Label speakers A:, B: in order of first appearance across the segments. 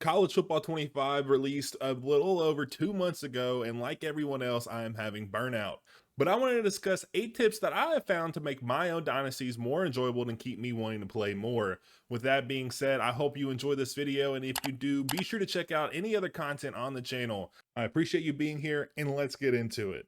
A: College Football 25 released a little over 2 months ago, and like everyone else, I am having burnout. But I wanted to discuss 8 tips that I have found to make my own dynasties more enjoyable and keep me wanting to play more. With that being said, I hope you enjoy this video, and if you do, be sure to check out any other content on the channel. I appreciate you being here, and let's get into it.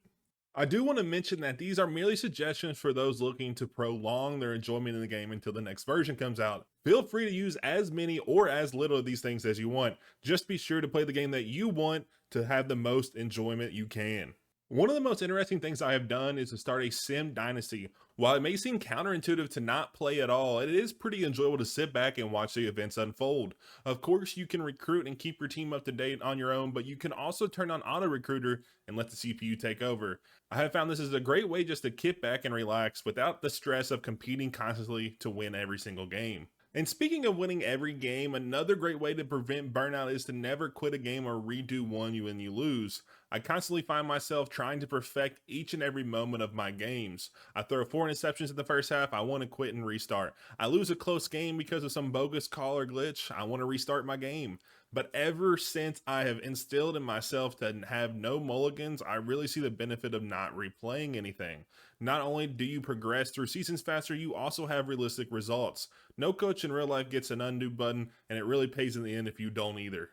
A: I do want to mention that these are merely suggestions for those looking to prolong their enjoyment in the game until the next version comes out. Feel free to use as many or as little of these things as you want. Just be sure to play the game that you want to have the most enjoyment you can. One of the most interesting things I have done is to start a sim dynasty. While it may seem counterintuitive to not play at all, it is pretty enjoyable to sit back and watch the events unfold. Of course, you can recruit and keep your team up to date on your own, but you can also turn on auto recruiter and let the CPU take over. I have found this is a great way just to kick back and relax without the stress of competing constantly to win every single game. And speaking of winning every game, another great way to prevent burnout is to never quit a game or redo one when you lose. I constantly find myself trying to perfect each and every moment of my games. I throw 4 interceptions in the first half, I want to quit and restart. I lose a close game because of some bogus call or glitch, I want to restart my game. But ever since I have instilled in myself to have no mulligans, I really see the benefit of not replaying anything. Not only do you progress through seasons faster, you also have realistic results. No coach in real life gets an undo button, and it really pays in the end if you don't either.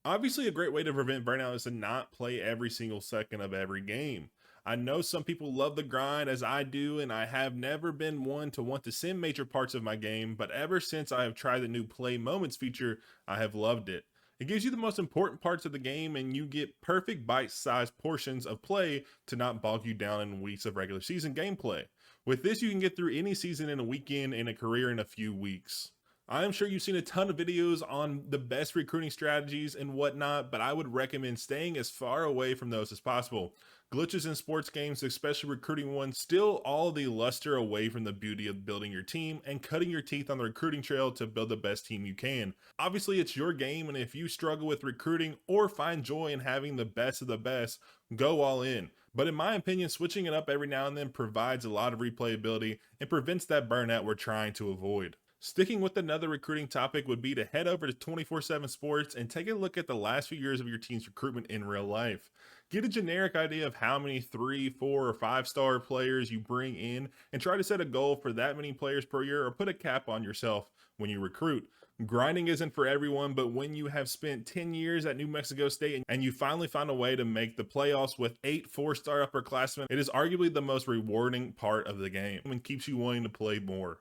A: Obviously, a great way to prevent burnout is to not play every single second of every game. I know some people love the grind as I do, and I have never been one to want to sim major parts of my game, but ever since I have tried the new play moments feature, I have loved it. It gives you the most important parts of the game, and you get perfect bite-sized portions of play to not bog you down in weeks of regular season gameplay. With this, you can get through any season in a weekend and a career in a few weeks. I am sure you've seen a ton of videos on the best recruiting strategies and whatnot, but I would recommend staying as far away from those as possible. Glitches in sports games, especially recruiting ones, steal all the luster away from the beauty of building your team and cutting your teeth on the recruiting trail to build the best team you can. Obviously, it's your game, and if you struggle with recruiting or find joy in having the best of the best, go all in. But in my opinion, switching it up every now and then provides a lot of replayability and prevents that burnout we're trying to avoid. Sticking with another recruiting topic would be to head over to 24/7 Sports and take a look at the last few years of your team's recruitment in real life. Get a generic idea of how many 3, 4, or 5-star players you bring in and try to set a goal for that many players per year or put a cap on yourself when you recruit. Grinding isn't for everyone, but when you have spent 10 years at New Mexico State and you finally found a way to make the playoffs with 8 4-star upperclassmen, it is arguably the most rewarding part of the game and keeps you wanting to play more.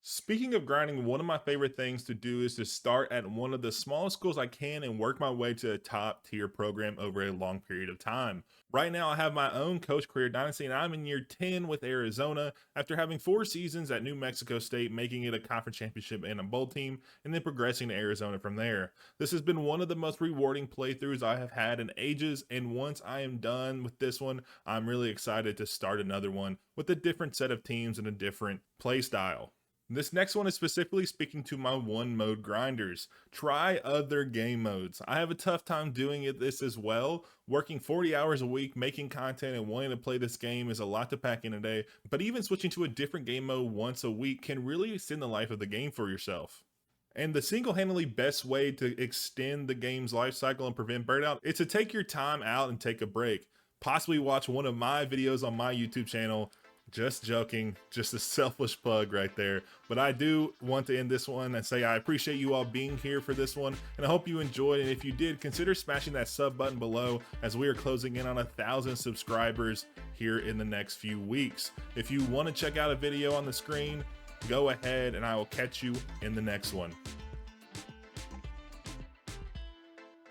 A: Speaking of grinding, one of my favorite things to do is to start at one of the smallest schools I can and work my way to a top tier program over a long period of time. Right now, I have my own coach career dynasty, and I'm in year 10 with Arizona after having 4 seasons at New Mexico State, making it a conference championship and a bowl team, and then progressing to Arizona from there. This has been one of the most rewarding playthroughs I have had in ages, and once I am done with this one, I'm really excited to start another one with a different set of teams and a different play style. This next one is specifically speaking to my one mode grinders. Try other game modes. I have a tough time doing this as well. Working 40 hours a week, making content and wanting to play this game is a lot to pack in a day, but even switching to a different game mode once a week can really extend the life of the game for yourself. And the single-handedly best way to extend the game's life cycle and prevent burnout is to take your time out and take a break. Possibly watch one of my videos on my YouTube channel. Just joking, just a selfish plug right there. But I do want to end this one and say I appreciate you all being here for this one, and I hope you enjoyed. And if you did, consider smashing that sub button below as we are closing in on 1,000 subscribers here in the next few weeks. If you want to check out a video on the screen, go ahead and I will catch you in the next one.